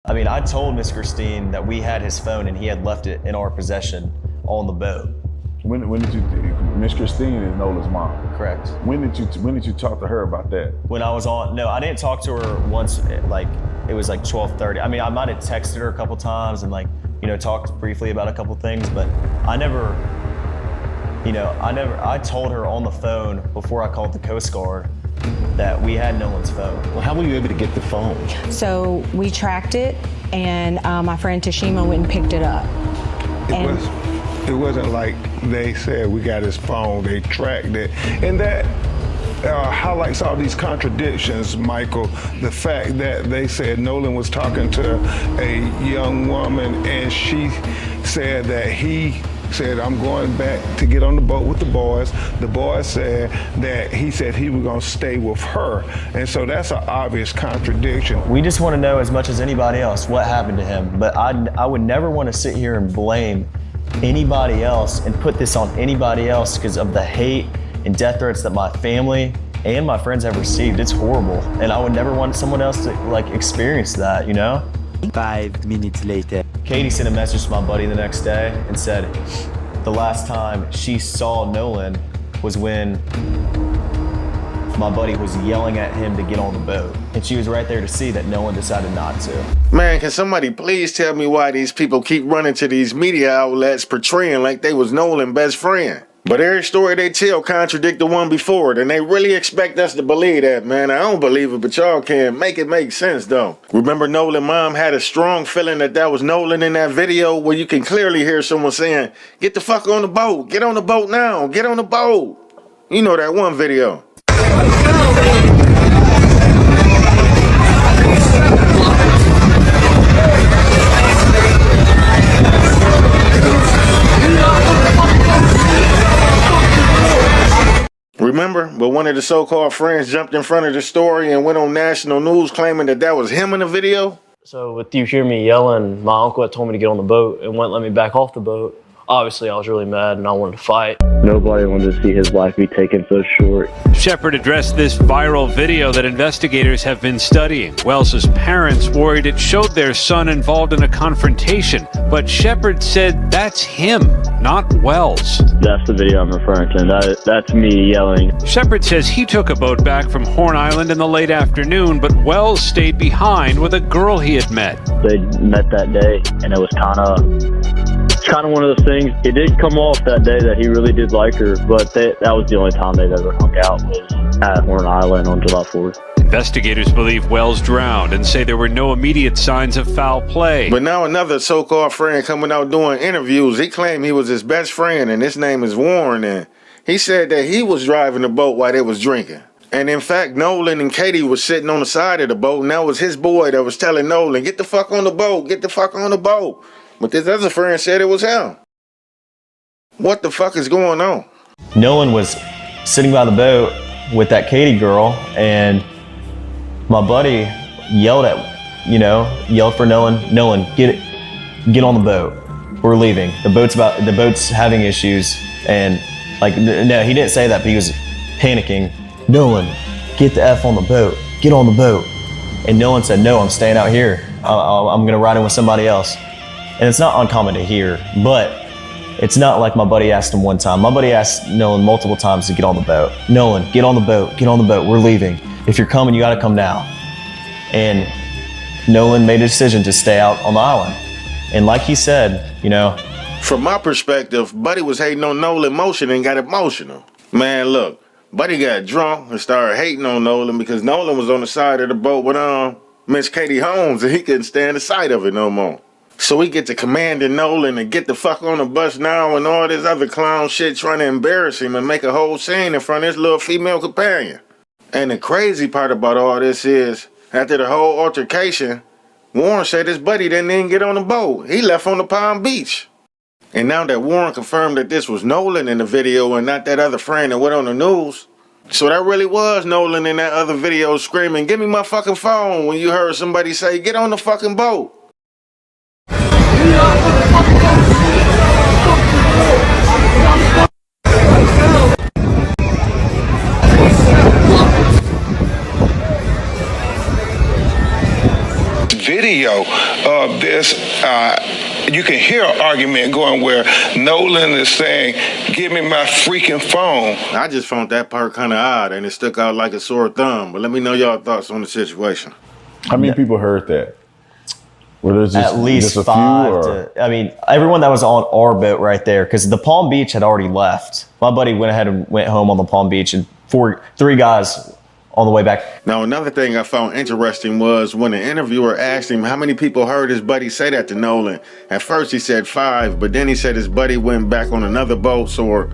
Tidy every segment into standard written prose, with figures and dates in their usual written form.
I mean, I told Miss Christine that we had his phone and he had left it in our possession on the boat. When did you? Miss Christine is Nolan's mom. Correct. When did you talk to her about that? When I was on. No, I didn't talk to her once. Like it was like 12:30. I mean, I might have texted her a couple times and like talked briefly about a couple things, but I never. I told her on the phone before I called the Coast Guard that we had Nolan's phone. Well, how were you able to get the phone? So we tracked it, and my friend Tashima went and picked it up. It wasn't like they said we got his phone, they tracked it. And that highlights all these contradictions, Michael. The fact that they said Nolan was talking to a young woman and she said that he said, I'm going back to get on the boat with the boys. The boys said that he said he was gonna stay with her. And so that's an obvious contradiction. We just want to know as much as anybody else what happened to him, but I would never want to sit here and blame anybody else and put this on anybody else because of the hate and death threats that my family and my friends have received. It's horrible, and I would never want someone else to like experience that, 5 minutes later. Katie sent a message to my buddy the next day and said the last time she saw Nolan was when my buddy was yelling at him to get on the boat. And she was right there to see that Nolan decided not to. Man, can somebody please tell me why these people keep running to these media outlets portraying like they was Nolan's best friend? But every story they tell contradict the one before it, and they really expect us to believe that, man. I don't believe it, but y'all can make it make sense, though. Remember Nolan's mom had a strong feeling that was Nolan in that video where you can clearly hear someone saying, get the fuck on the boat, get on the boat now, get on the boat. You know that one video. Remember? But one of the so-called friends jumped in front of the story and went on national news claiming that was him in the video. So with you hear me yelling, my uncle had told me to get on the boat and wouldn't let me back off the boat. Obviously, I was really mad and I wanted to fight. Nobody wanted to see his life be taken so short. Shepard addressed this viral video that investigators have been studying. Wells's parents worried it showed their son involved in a confrontation, but Shepard said that's him, not Wells. That's the video I'm referring to. That's me yelling. Shepard says he took a boat back from Horn Island in the late afternoon, but Wells stayed behind with a girl he had met. They met that day, and it was kind of one of those things. It did come off that day that he really did like her, but that was the only time they've ever hung out was at Horn Island on July 4th. Investigators believe Wells drowned and say there were no immediate signs of foul play. But now another so-called friend coming out doing interviews, he claimed he was his best friend and his name is Warren, and he said that he was driving the boat while they was drinking. And in fact, Nolan and Katie was sitting on the side of the boat, and that was his boy that was telling Nolan, get the fuck on the boat, get the fuck on the boat. But this other friend said it was him. What the fuck is going on? Nolan was sitting by the boat with that Katie girl, and my buddy yelled for Nolan, get on the boat. We're leaving. The boat's having issues, and no, he didn't say that, but he was panicking. Nolan, get the F on the boat, get on the boat. And Nolan said, no, I'm staying out here. I'm gonna ride in with somebody else. And it's not uncommon to hear, but it's not like my buddy asked him one time. My buddy asked Nolan multiple times to get on the boat. Nolan, get on the boat, get on the boat, we're leaving. If you're coming, you gotta come now. And Nolan made a decision to stay out on the island. And like he said, from my perspective, Buddy was hating on Nolan motion and got emotional. Man, look, Buddy got drunk and started hating on Nolan because Nolan was on the side of the boat with Miss Katie Holmes and he couldn't stand the sight of it no more. So we get to commanding Nolan and get the fuck on the bus now and all this other clown shit trying to embarrass him and make a whole scene in front of his little female companion. And the crazy part about all this is, after the whole altercation, Warren said his buddy didn't even get on the boat. He left on the Palm Beach. And now that Warren confirmed that this was Nolan in the video and not that other friend that went on the news, so that really was Nolan in that other video screaming, give me my fucking phone, when you heard somebody say, get on the fucking boat. video of this, you can hear an argument going where Nolan is saying, "Give me my freaking phone." I just found that part kind of odd, and it stuck out like a sore thumb. But let me know y'all thoughts on the situation. How many people heard that? Were there just, at least just a 5 few, or? I mean, everyone that was on our boat right there, because the Palm Beach had already left. My buddy went ahead and went home on the Palm Beach, and 3 guys on the way back. Now, another thing I found interesting was when the interviewer asked him how many people heard his buddy say that to Nolan. At first he said 5, but then he said his buddy went back on another boat, so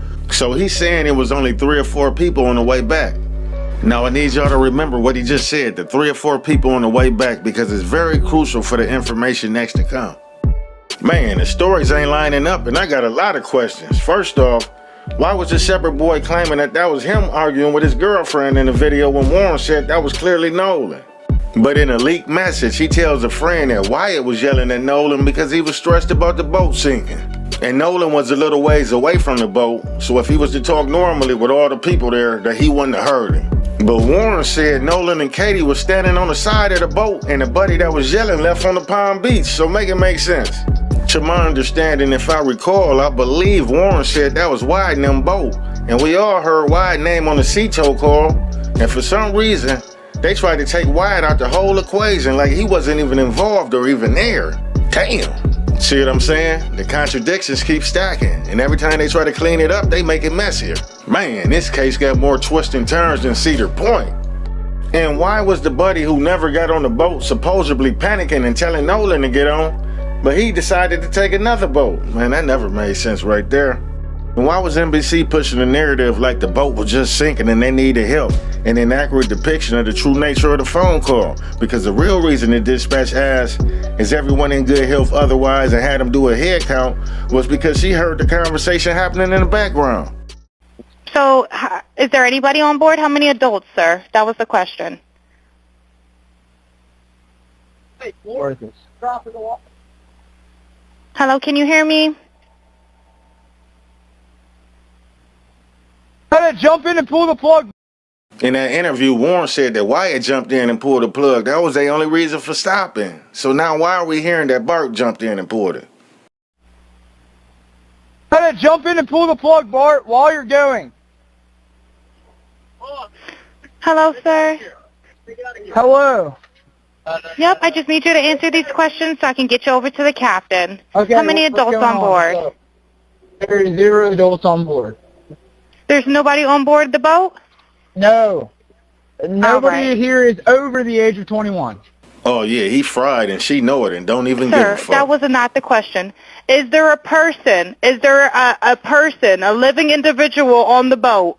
he's saying it was only 3 or 4 people on the way back. Now I need y'all to remember what he just said, the 3 or 4 people on the way back, because it's very crucial for the information next to come. Man, the stories ain't lining up, and I got a lot of questions. First off, why was the Shepard boy claiming that was him arguing with his girlfriend in the video when Warren said that was clearly Nolan? But in a leaked message, he tells a friend that Wyatt was yelling at Nolan because he was stressed about the boat sinking. And Nolan was a little ways away from the boat, so if he was to talk normally with all the people there, that he wouldn't have heard him. But Warren said Nolan and Katie were standing on the side of the boat and the buddy that was yelling left on the Palm Beach, so make it make sense. To my understanding, if I recall, I believe Warren said that was Wyatt and them boat, and we all heard Wyatt's name on the CTO call, and for some reason, they tried to take Wyatt out the whole equation like he wasn't even involved or even there. Damn. See what I'm saying? The contradictions keep stacking, and every time they try to clean it up, they make it messier. Man, this case got more twists and turns than Cedar Point. And why was the buddy who never got on the boat supposedly panicking and telling Nolan to get on, but he decided to take another boat? Man, that never made sense right there. And why was NBC pushing the narrative like the boat was just sinking and they needed help? An inaccurate depiction of the true nature of the phone call. Because the real reason the dispatch asked, is everyone in good health otherwise, and had them do a head count, was because she heard the conversation happening in the background. So, is there anybody on board? How many adults, sir? That was the question. Hello, can you hear me? Jump in and pull the plug. In that interview, Warren said that Wyatt jumped in and pulled the plug. That was the only reason for stopping. So now why are we hearing that Bart jumped in and pulled it? Jump in and pull the plug, Bart, while you're going. Hello, sir. Hello. Yep, I just need you to answer these questions so I can get you over to the captain. Okay, how many adults on board? There are 0 adults on board. There's nobody on board the boat? No. Nobody here is over the age of 21. Oh, yeah, he fried and she know it and don't even give a fuck. Sir, that was not the question. Is there a person, a living individual on the boat?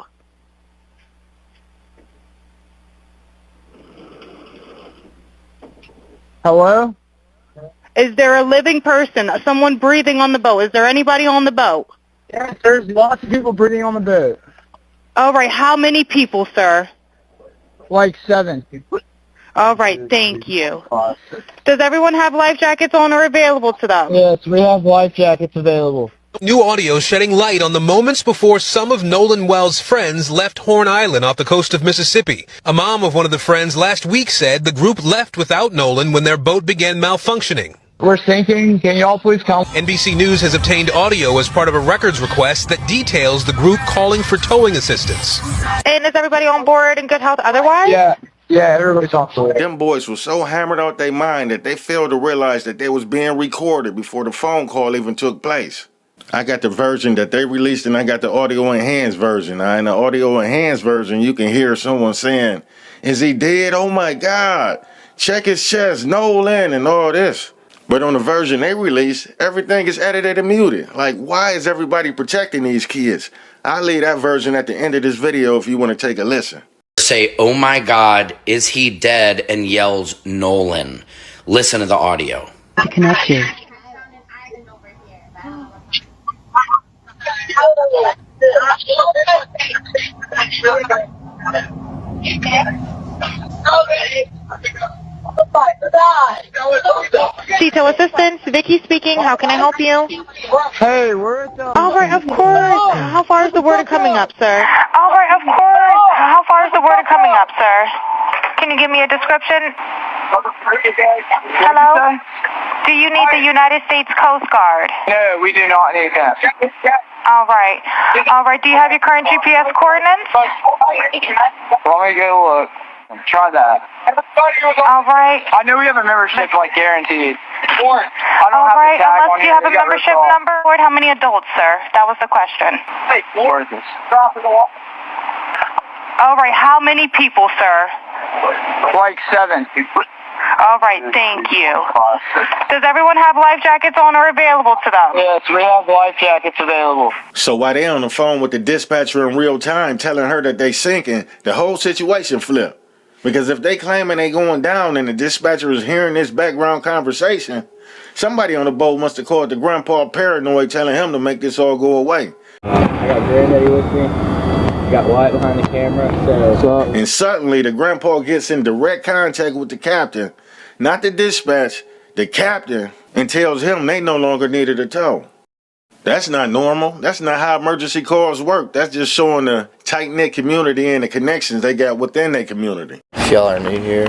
Hello? Is there a living person, someone breathing on the boat? Is there anybody on the boat? Yes, there's lots of people breathing on the boat. All right, how many people, sir? Like 7. All right, thank you. Does everyone have life jackets on or available to them? Yes, we have life jackets available. New audio shedding light on the moments before some of Nolan Wells' friends left Horn Island off the coast of Mississippi. A mom of one of the friends last week said the group left without Nolan when their boat began malfunctioning. We're sinking. Can y'all please come? NBC News has obtained audio as part of a records request that details the group calling for towing assistance. And is everybody on board in good health otherwise? Yeah, everybody's on board. Them boys were so hammered out their mind that they failed to realize that they was being recorded before the phone call even took place. I got the version that they released and I got the audio enhanced version. Now, in the audio enhanced version, you can hear someone saying, "Is he dead? Oh my God. Check his chest, Nolan," and all this. But on the version they released, everything is edited and muted. Like, why is everybody protecting these kids? I'll leave that version at the end of this video if you want to take a listen. Say, "Oh my God, is he dead?" and yells Nolan. Listen to the audio. To connect you. CTO Assistance, Vicky speaking. How can I help you? Hey, we're at the... All right, of course. How far is the word coming up, sir? All right, of course. How far is the word coming up, sir? Can you give me a description? Hello? Do you need the United States Coast Guard? No, we do not need that. All right. All right. Do you have your current GPS coordinates? Let me go look. Try that. All right. I know we have a membership, like, guaranteed. I don't All have right. the tag on Unless you here. have a membership number. How many adults, sir? That was the question. Where is this? All right. How many people, sir? Like 7. All right. Thank you. Does everyone have life jackets on or available to them? Yes, we have life jackets available. So while they on the phone with the dispatcher in real time telling her that they sinking, the whole situation flipped. Because if they claiming they going down and the dispatcher is hearing this background conversation, somebody on the boat must have called the grandpa paranoid telling him to make this all go away. I got granddaddy with me. I got Wyatt behind the camera. And suddenly the grandpa gets in direct contact with the captain, not the dispatch, the captain, and tells him they no longer needed a tow. That's not normal. That's not how emergency calls work. That's just showing the tight-knit community and the connections they got within their community. If y'all are new here,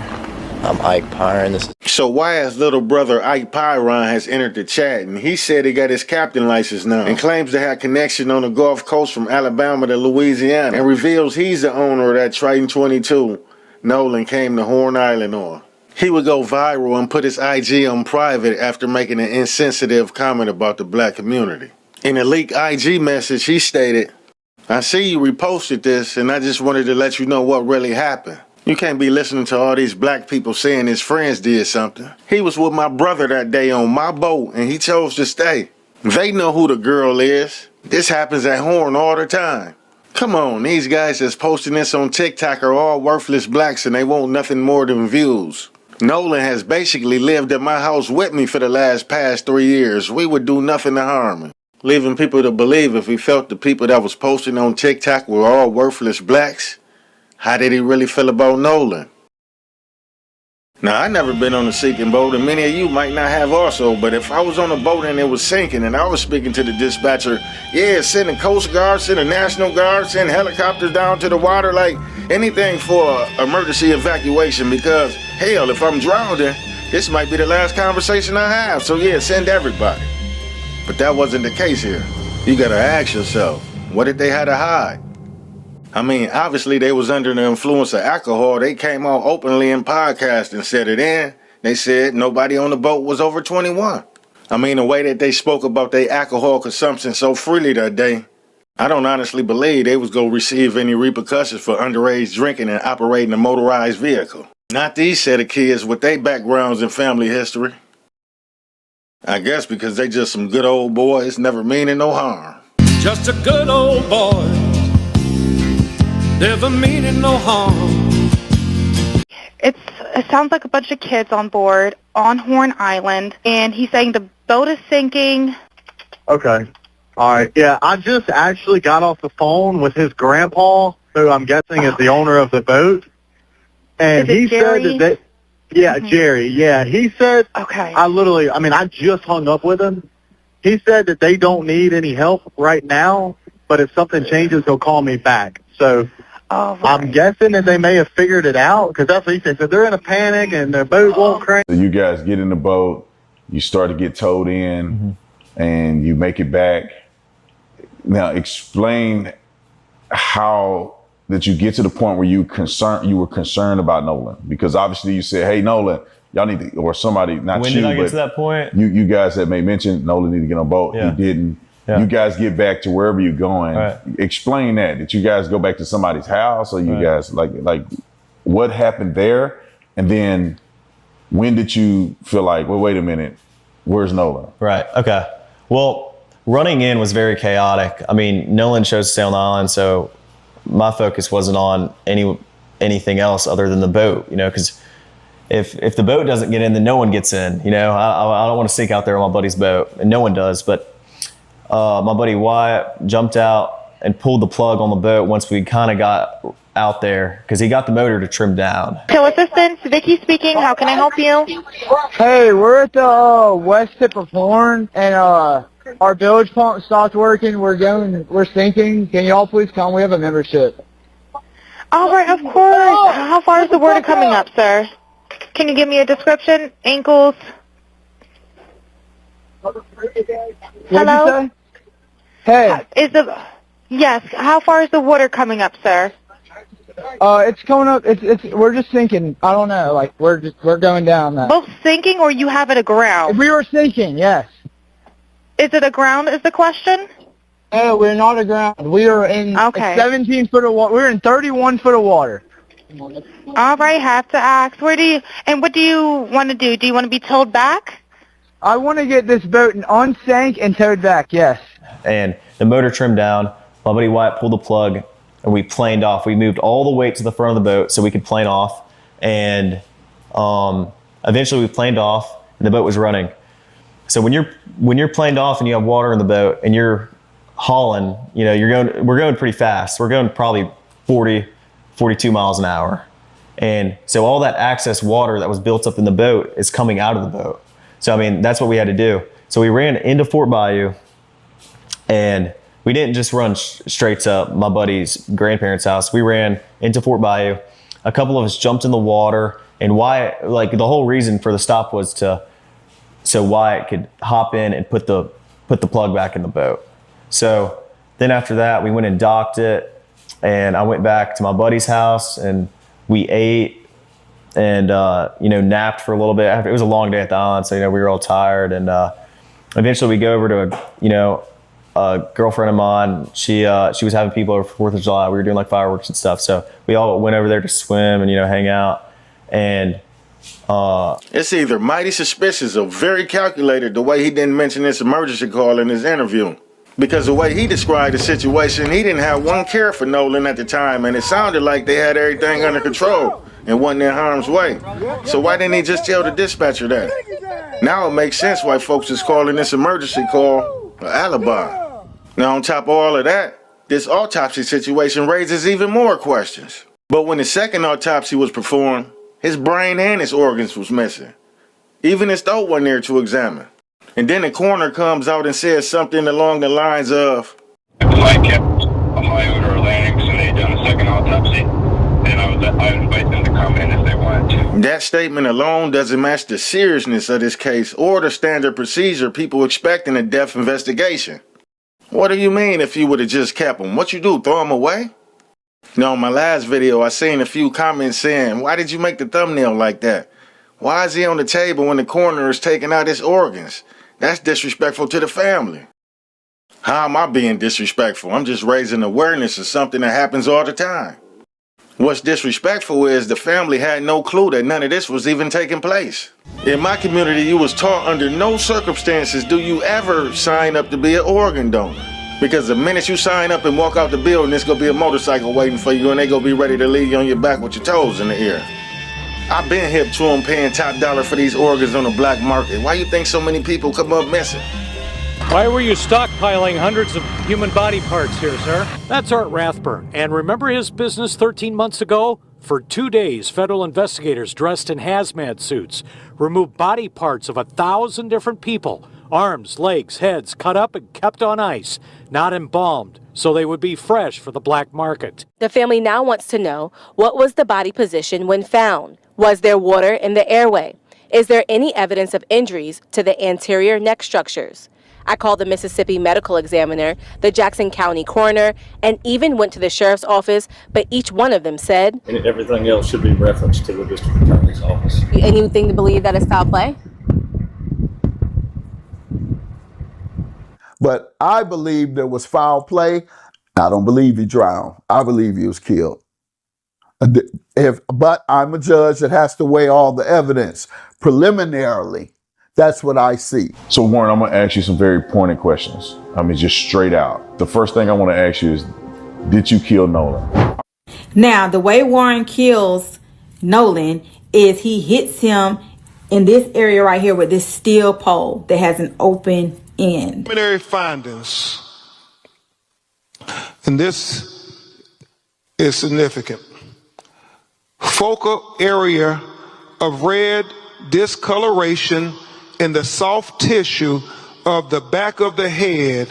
I'm Wyatt Pyron. So Wyatt's little brother Wyatt Pyron has entered the chat, and he said he got his captain license now and claims to have connection on the Gulf Coast from Alabama to Louisiana, and reveals he's the owner of that Triton 22 Nolan came to Horn Island on. He would go viral and put his IG on private after making an insensitive comment about the black community. In a leaked IG message, he stated, "I see you reposted this, and I just wanted to let you know what really happened. You can't be listening to all these black people saying his friends did something. He was with my brother that day on my boat, and he chose to stay. They know who the girl is. This happens at Horn all the time. Come on, these guys that's posting this on TikTok are all worthless blacks, and they want nothing more than views. Nolan has basically lived at my house with me for the past 3 years. We would do nothing to harm him. Leaving people to believe if he felt the people that was posting on TikTok were all worthless blacks. How did he really feel about Nolan?" Now, I never been on a sinking boat, and many of you might not have also, but if I was on a boat and it was sinking and I was speaking to the dispatcher, yeah, send a Coast Guard, send a National Guard, send helicopters down to the water, like anything for emergency evacuation, because hell, if I'm drowning, this might be the last conversation I have, so yeah, send everybody. But that wasn't the case here. You gotta ask yourself, what did they have to hide? I mean, obviously they was under the influence of alcohol. They came out openly in podcast and said it in. They said nobody on the boat was over 21. I mean, the way that they spoke about their alcohol consumption so freely that day, I don't honestly believe they was gonna receive any repercussions for underage drinking and operating a motorized vehicle. Not these set of kids with their backgrounds and family history. I guess because they just some good old boys, never meaning no harm. Just a good old boy, never meaning no harm. It sounds like a bunch of kids on board on Horn Island, and he's saying the boat is sinking. Okay. All right. Yeah, I just actually got off the phone with his grandpa, who I'm guessing is the owner of the boat. And he said that Jerry. Yeah, he said, okay. I just hung up with him. He said that they don't need any help right now, but if something changes, he'll call me back. So I'm guessing that they may have figured it out, because that's what he said. So they're in a panic and their boat won't crank. So you guys get in the boat, you start to get towed in, and you make it back. Now explain how that you get to the point where you were concerned about Nolan, because obviously you said, "Hey, Nolan, y'all need to," or somebody, not when you, did I get but to that point? You guys had made mention Nolan needed to get on a boat. Yeah. He didn't. Yeah. You guys get back to wherever you're going. Right. Explain that. Did you guys go back to somebody's house, or you guys like what happened there? And then when did you feel like, well, wait a minute, where's Nolan? Right. Okay. Well, running in was very chaotic. I mean, Nolan chose to stay on the island, so my focus wasn't on anything else other than the boat, because if the boat doesn't get in, then no one gets in. I don't want to sink out there on my buddy's boat, and no one does. But my buddy Wyatt jumped out and pulled the plug on the boat once we kind of got out there, because he got the motor to trim down. Tow assistance, Vicky speaking. How can I help you? Hey, we're at the west tip of Horn, and our bilge pump stopped working. We're sinking. Can y'all please come? We have a membership. All right, of course. How far is the water coming up, sir? Can you give me a description? Ankles? Hello? You say? Hey. Yes, how far is the water coming up, sir? It's coming up. We're just sinking. I don't know. Like we're going down now. Both sinking, or you have it aground? We were sinking. Yes. Is it aground? Is the question? No, we're not aground. We are in 17 foot of water. We're in 31 foot of water. All right, have to ask. What do you want to do? Do you want to be towed back? I want to get this boat unsank and towed back. Yes. And the motor trimmed down. My buddy Wyatt pulled the plug, and we planed off. We moved all the weight to the front of the boat so we could plane off. And eventually we planed off, and the boat was running. So when you're planed off and you have water in the boat and you're hauling, we're going pretty fast. We're going probably 40, 42 miles an hour. And so all that excess water that was built up in the boat is coming out of the boat. So, I mean, that's what we had to do. So we ran into Fort Bayou, and we didn't just run straight to my buddy's grandparents' house. We ran into Fort Bayou. A couple of us jumped in the water, and Wyatt, the whole reason for the stop was so Wyatt could hop in and put the plug back in the boat. So then after that, we went and docked it, and I went back to my buddy's house, and we ate and napped for a little bit. It was a long day at the island, so we were all tired, and eventually we go over to a girlfriend of mine. She was having people over for 4th of July. We were doing like fireworks and stuff, so we all went over there to swim and hang out. And it's either mighty suspicious or very calculated the way he didn't mention this emergency call in his interview. Because the way he described the situation, he didn't have one care for Nolan at the time, and it sounded like they had everything under control and wasn't in harm's way. So why didn't he just tell the dispatcher that? Now it makes sense why folks is calling this emergency call an alibi. Now on top of all of that, this autopsy situation raises even more questions. But when the second autopsy was performed, his brain and his organs was missing. Even his throat wasn't there to examine. And then the coroner comes out and says something along the lines of, "The flight kept a high odor of larynx and they done a second autopsy, and I invite them to come in if they wanted to." That statement alone doesn't match the seriousness of this case or the standard procedure people expect in a death investigation. What do you mean if you would have just kept him? What you do, throw him away? Now, in my last video, I seen a few comments saying, "Why did you make the thumbnail like that? Why is he on the table when the coroner is taking out his organs? That's disrespectful to the family." How am I being disrespectful? I'm just raising awareness of something that happens all the time. What's disrespectful is the family had no clue that none of this was even taking place. In my community, you was taught under no circumstances do you ever sign up to be an organ donor. Because the minute you sign up and walk out the building, there's going to be a motorcycle waiting for you, and they going to be ready to leave you on your back with your toes in the air. I've been hip to them paying top dollar for these organs on the black market. Why you think so many people come up missing? Why were you stockpiling hundreds of human body parts here, sir? That's Art Rathburn. And remember his business 13 months ago? For 2 days, federal investigators dressed in hazmat suits removed body parts of 1,000 different people. Arms, legs, heads cut up and kept on ice, not embalmed, so they would be fresh for the black market. The family now wants to know, what was the body position when found? Was there water in the airway? Is there any evidence of injuries to the anterior neck structures? I called the Mississippi medical examiner, the Jackson County coroner, and even went to the sheriff's office, but each one of them said, and everything else should be referenced to the district attorney's office. Anything to believe that it's foul play? But I believe there was foul play. I don't believe he drowned. I believe he was killed. But I'm a judge that has to weigh all the evidence. Preliminarily, that's what I see. So Warren, I'm going to ask you some very pointed questions. I mean, just straight out. The first thing I want to ask you is, did you kill Nolan? Now, the way Warren kills Nolan is he hits him in this area right here with this steel pole that has an open end. Preliminary findings, and this is significant. Focal area of red discoloration in the soft tissue of the back of the head,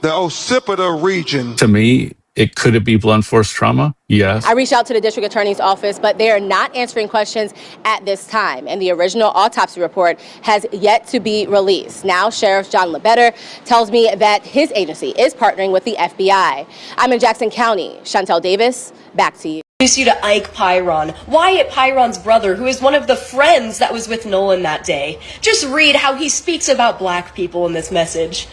the occipital region. To me, Could it be blunt force trauma? Yes. I reached out to the district attorney's office, but they are not answering questions at this time. And the original autopsy report has yet to be released. Now, Sheriff John LeBetter tells me that his agency is partnering with the FBI. I'm in Jackson County. Chantel Davis, back to you. Introduce you to Ike Pyron, Wyatt Pyron's brother, who is one of the friends that was with Nolan that day. Just read how he speaks about black people in this message.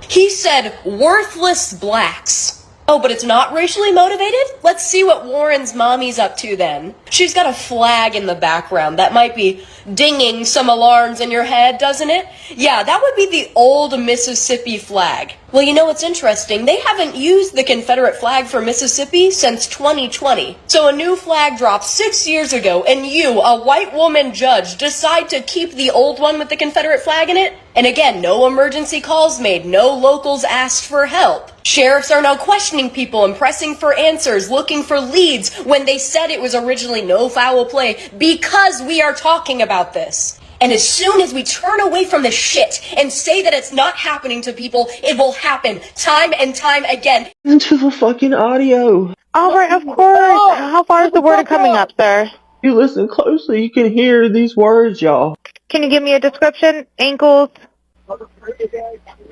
He said, worthless blacks. Oh, but it's not racially motivated? Let's see what Warren's mommy's up to then. She's got a flag in the background that might be dinging some alarms in your head, doesn't it? Yeah, that would be the old Mississippi flag. Well, you know what's interesting? They haven't used the Confederate flag for Mississippi since 2020. So a new flag dropped 6 years ago, and you, a white woman judge, decide to keep the old one with the Confederate flag in it? And again, no emergency calls made, no locals asked for help. Sheriffs are now questioning people and pressing for answers, looking for leads when they said it was originally no foul play because we are talking about this. And as soon as we turn away from this shit and say that it's not happening to people, it will happen time and time again. Into the fucking audio. All right, of course. How far is the word coming up, sir? You listen closely, you can hear these words, y'all. Can you give me a description? Ankles?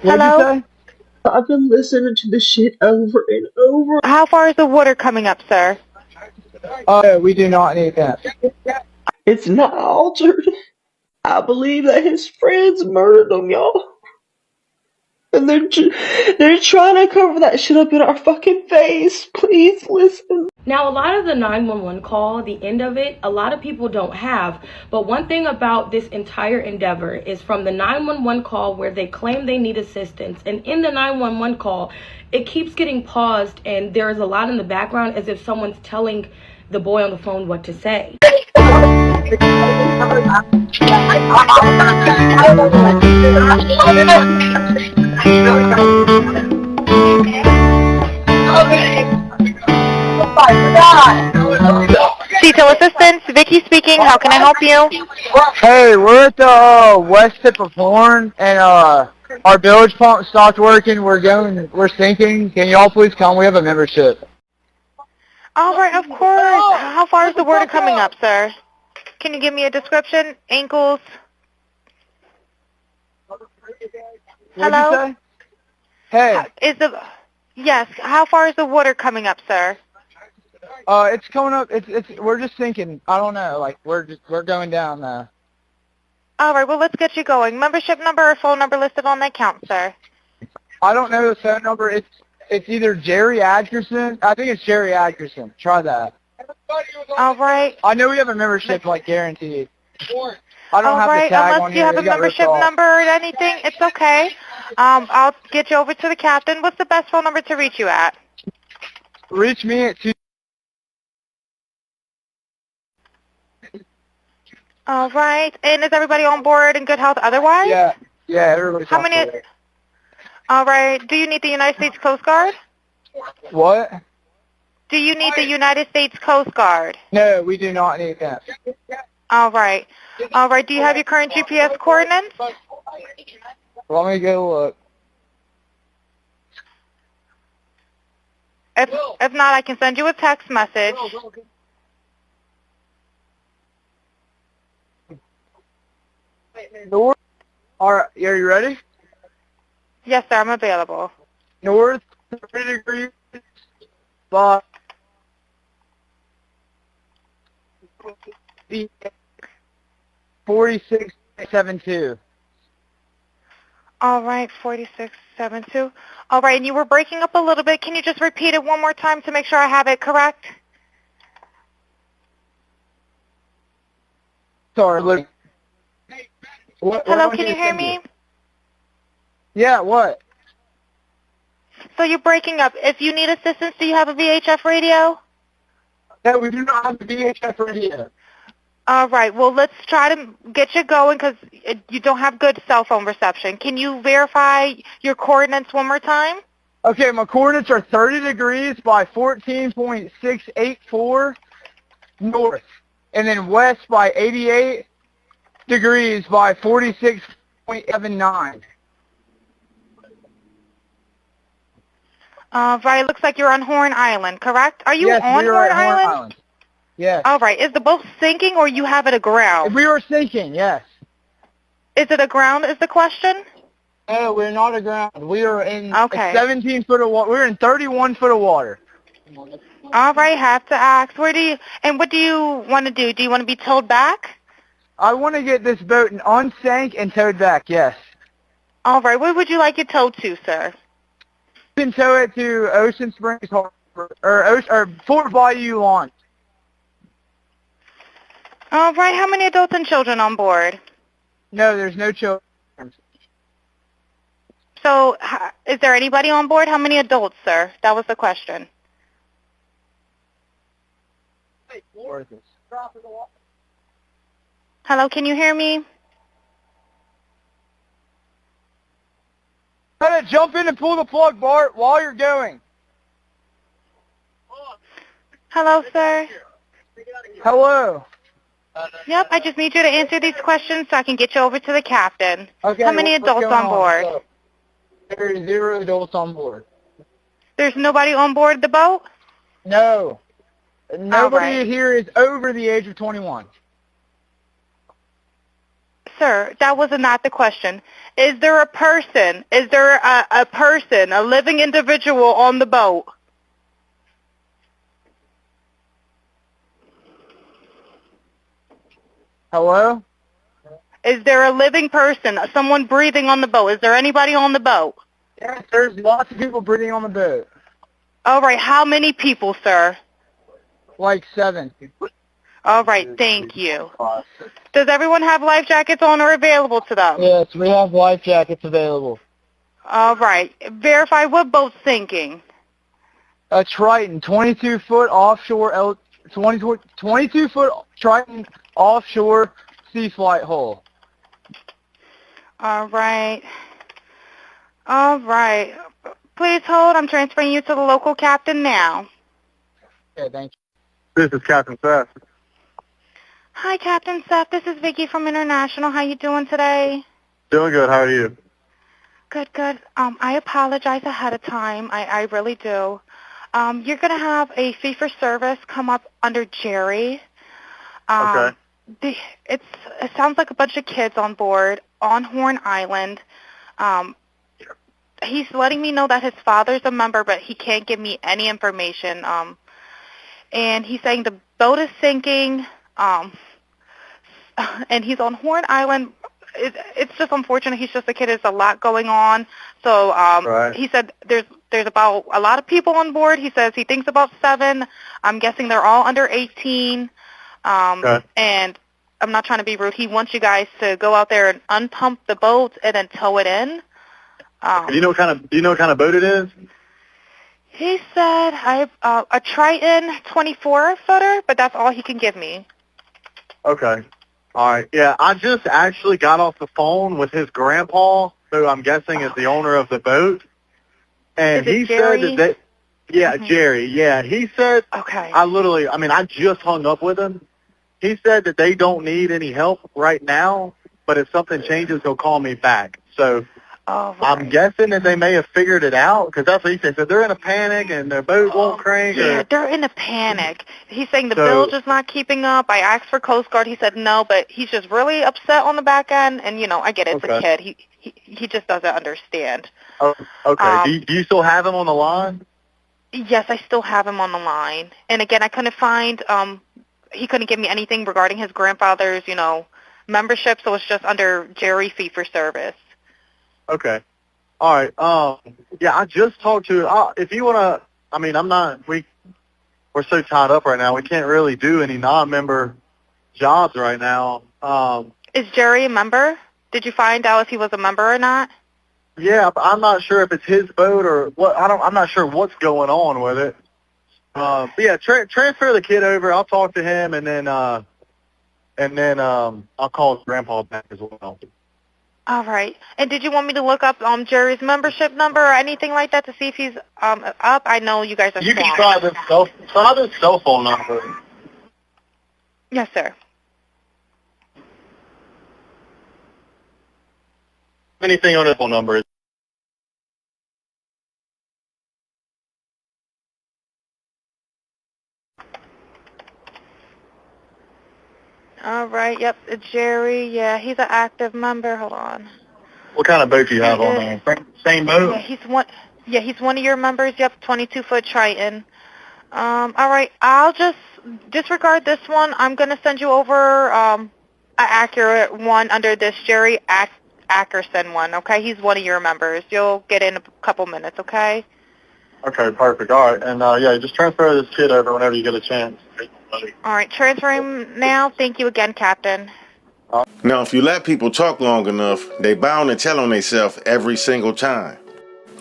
Hello? I've been listening to this shit over and over. How far is the water coming up, sir? We do not need that. It's not altered. I believe that his friends murdered him, y'all. And they're trying to cover that shit up in our fucking face. Please listen. Now, a lot of the 911 call, the end of it, a lot of people don't have. But one thing about this entire endeavor is from the 911 call where they claim they need assistance. And in the 911 call, it keeps getting paused and there is a lot in the background as if someone's telling the boy on the phone what to say. Detail assistance, Vicky speaking. How can I help you? Hey, we're at the west tip of Horn, and our bilge pump stopped working. We're sinking. Can y'all please come? We have a membership. All right, of course. How far is the water coming up, sir? Can you give me a description? Ankles? Hello? Hey. Yes. How far is the water coming up, sir? It's coming up. We're just sinking. I don't know. Like we're going down now. All right. Well, let's get you going. Membership number or phone number listed on the account, sir. I don't know the phone number. It's either Jerry Atkerson. I think it's Jerry Atkerson. Try that. All right. I know we have a membership, like guaranteed. I don't have the tag unless on you here. have a membership number or anything, it's okay. I'll get you over to the captain. What's the best phone number to reach you at? Reach me at 2. All right. And is everybody on board in good health otherwise? Yeah, everybody's How on many? board. All right. Do you need the United States Coast Guard? What? Do you need the United States Coast Guard? No, we do not need that. All right. All right. Do you have your current GPS coordinates? Let me go look. If not, I can send you a text message. North. All right, are you ready? Yes, sir. I'm available. North 30 degrees. But 4672. All right, 4672. All right, and you were breaking up a little bit. Can you just repeat it one more time to make sure I have it correct? Sorry, look. Hello, can you hear me? Yeah, what? So you're breaking up. If you need assistance, do you have a VHF radio? No, we do not have a VHF radio. All right. Well, let's try to get you going because you don't have good cell phone reception. Can you verify your coordinates one more time? Okay, my coordinates are 30 degrees by 14.684 north, and then west by 88 degrees by 46.79. Right, it looks like you're on Horn Island, correct? Are you Yes, on we are Horn at Horn Island? Island. Yes. All right, is the boat sinking or you have it aground? We were sinking, yes. Is it aground is the question? No, we're not aground. We are in Okay. 17 foot of water. We're in 31 foot of water. All right, have to ask. What do you want to do? Do you want to be towed back? I want to get this boat unsank and towed back, yes. All right, where would you like it towed to, sir? You can tow it to Ocean Springs Harbor, or Fort Bayou Launch. All right, how many adults and children on board? No, there's no children. So, is there anybody on board? How many adults, sir? That was the question. Hello, can you hear me? Try to jump in and pull the plug, Bart, while you're going. Hello, sir. Hello. Yep, I just need you to answer these questions so I can get you over to the captain. Okay. How many adults on board? There are 0 adults on board. There's nobody on board the boat? No. Nobody right. here is over the age of 21. Sir, that was not the question. Is there a person? Is there a person, a living individual on the boat? Hello? Is there a living person, someone breathing on the boat? Is there anybody on the boat? Yes, there's lots of people breathing on the boat. All right, how many people, sir? Like 7. All right, thank you. Does everyone have life jackets on or available to them? Yes, we have life jackets available. All right, verify what boat's sinking. A Triton, 22-foot offshore, 22-foot Triton offshore sea flight hull. All right. All right. Please hold. I'm transferring you to the local captain now. Okay, thank you. This is Captain Seth. Hi, Captain Seth. This is Vicky from International. How you doing today? Doing good. How are you? Good, good. I apologize ahead of time. I really do. You're going to have a fee-for-service come up under Jerry. Okay. It sounds like a bunch of kids on board on Horn Island. He's letting me know that his father's a member, but he can't give me any information. And he's saying the boat is sinking, and he's on Horn Island. It's just unfortunate. He's just a kid. There's a lot going on. So he said there's about a lot of people on board. He says he thinks about 7. I'm guessing they're all under 18. And I'm not trying to be rude. He wants you guys to go out there and unpump the boat and then tow it in. Do you know what kind of boat it is? He said a Triton 24-footer, but that's all he can give me. Okay. All right. Yeah, I just actually got off the phone with his grandpa, who I'm guessing is the owner of the boat. And he said that Jerry. Yeah, he said, okay. I just hung up with him. He said that they don't need any help right now, but if something changes, he'll call me back. So I'm guessing that they may have figured it out, because that's what he said. So they're in a panic and their boat won't crank. Yeah, they're in a panic. He's saying the bilge is not keeping up. I asked for Coast Guard. He said no, but he's just really upset on the back end. And, I get it. It's a kid. He just doesn't understand. Oh, okay. Do you still have him on the line? Yes, I still have him on the line. And, again, I couldn't find he couldn't give me anything regarding his grandfather's, membership, so it's just under Jerry fee-for-service. Okay. All right. Yeah, I just talked to if you want to, we're so tied up right now. We can't really do any non-member jobs right now. Is Jerry a member? Did you find out if he was a member or not? Yeah, I'm not sure if it's his boat or what. I'm not sure what's going on with it. But yeah, transfer the kid over. I'll talk to him, and then I'll call his grandpa back as well. All right. And did you want me to look up Jerry's membership number or anything like that to see if he's up? I know you guys are You can try this cell phone number. Yes, sir. Anything on this phone number right, yep, it's Jerry. Yeah, he's an active member. Hold on. What kind of boat do you have on there? Same boat? Yeah, he's one of your members. Yep, 22-foot Triton. All right, I'll just disregard this one. I'm going to send you over an accurate one under this Jerry Ackerson one, okay? He's one of your members. You'll get in a couple minutes, okay? Okay, perfect. All right, and yeah, just transfer this kid over whenever you get a chance. All right, transferring now. Thank you again, Captain. Now, if you let people talk long enough, they bound to tell on themselves every single time.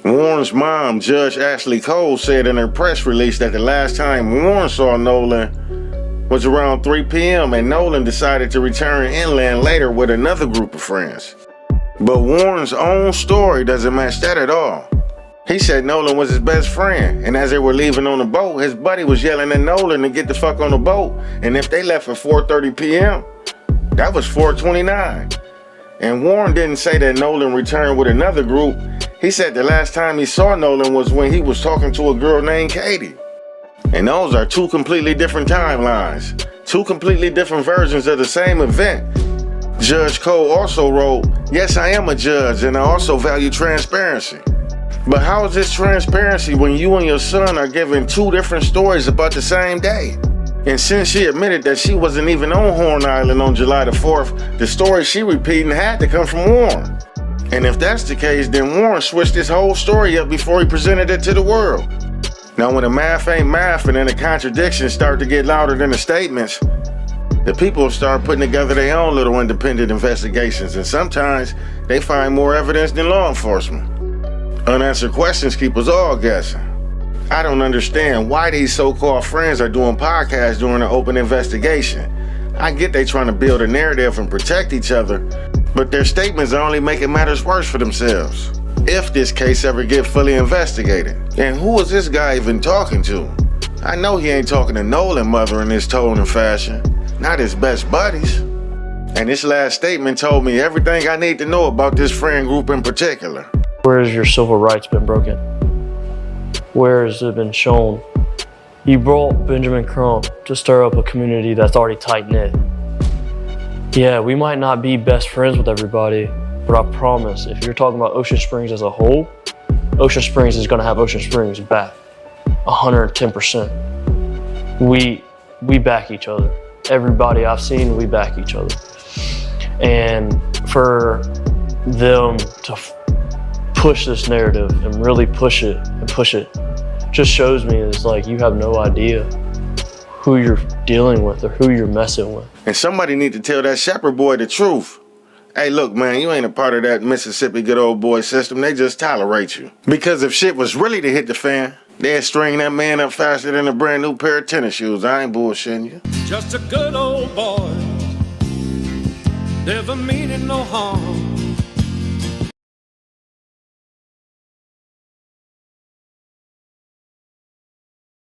Warren's mom, Judge Ashley Cole, said in her press release that the last time Warren saw Nolan was around 3 p.m. and Nolan decided to return inland later with another group of friends. But Warren's own story doesn't match that at all. He said Nolan was his best friend, and as they were leaving on the boat, his buddy was yelling at Nolan to get the fuck on the boat, and if they left at 4:30 p.m., that was 4:29. And Warren didn't say that Nolan returned with another group. He said the last time he saw Nolan was when he was talking to a girl named Katie. And those are two completely different timelines, two completely different versions of the same event. Judge Cole also wrote, "Yes, I am a judge, and I also value transparency." But how is this transparency when you and your son are giving two different stories about the same day? And since she admitted that she wasn't even on Horn Island on July the 4th, the story she repeating had to come from Warren. And if that's the case, then Warren switched his whole story up before he presented it to the world. Now, when the math ain't math and then the contradictions start to get louder than the statements, the people start putting together their own little independent investigations, and sometimes they find more evidence than law enforcement. Unanswered questions keep us all guessing. I don't understand why these so-called friends are doing podcasts during an open investigation. I get they trying to build a narrative and protect each other, but their statements are only making matters worse for themselves. If this case ever get fully investigated. And who is this guy even talking to? I know he ain't talking to Nolan mother in this tone and fashion, not his best buddies. And this last statement told me everything I need to know about this friend group in particular. Where has your civil rights been broken? Where has it been shown? You brought Benjamin Crump to stir up a community that's already tight-knit. Yeah, we might not be best friends with everybody, but I promise, if you're talking about Ocean Springs as a whole, Ocean Springs is gonna have Ocean Springs back, 110%. We back each other. Everybody I've seen, we back each other. And for them to push this narrative and really push it just shows me it's like you have no idea who you're dealing with or who you're messing with. And somebody need to tell that Shepard boy the truth. Hey, look, man, you ain't a part of that Mississippi good old boy system. They just tolerate you. Because if shit was really to hit the fan, they'd string that man up faster than a brand new pair of tennis shoes. I ain't bullshitting you. Just a good old boy, never meaning no harm.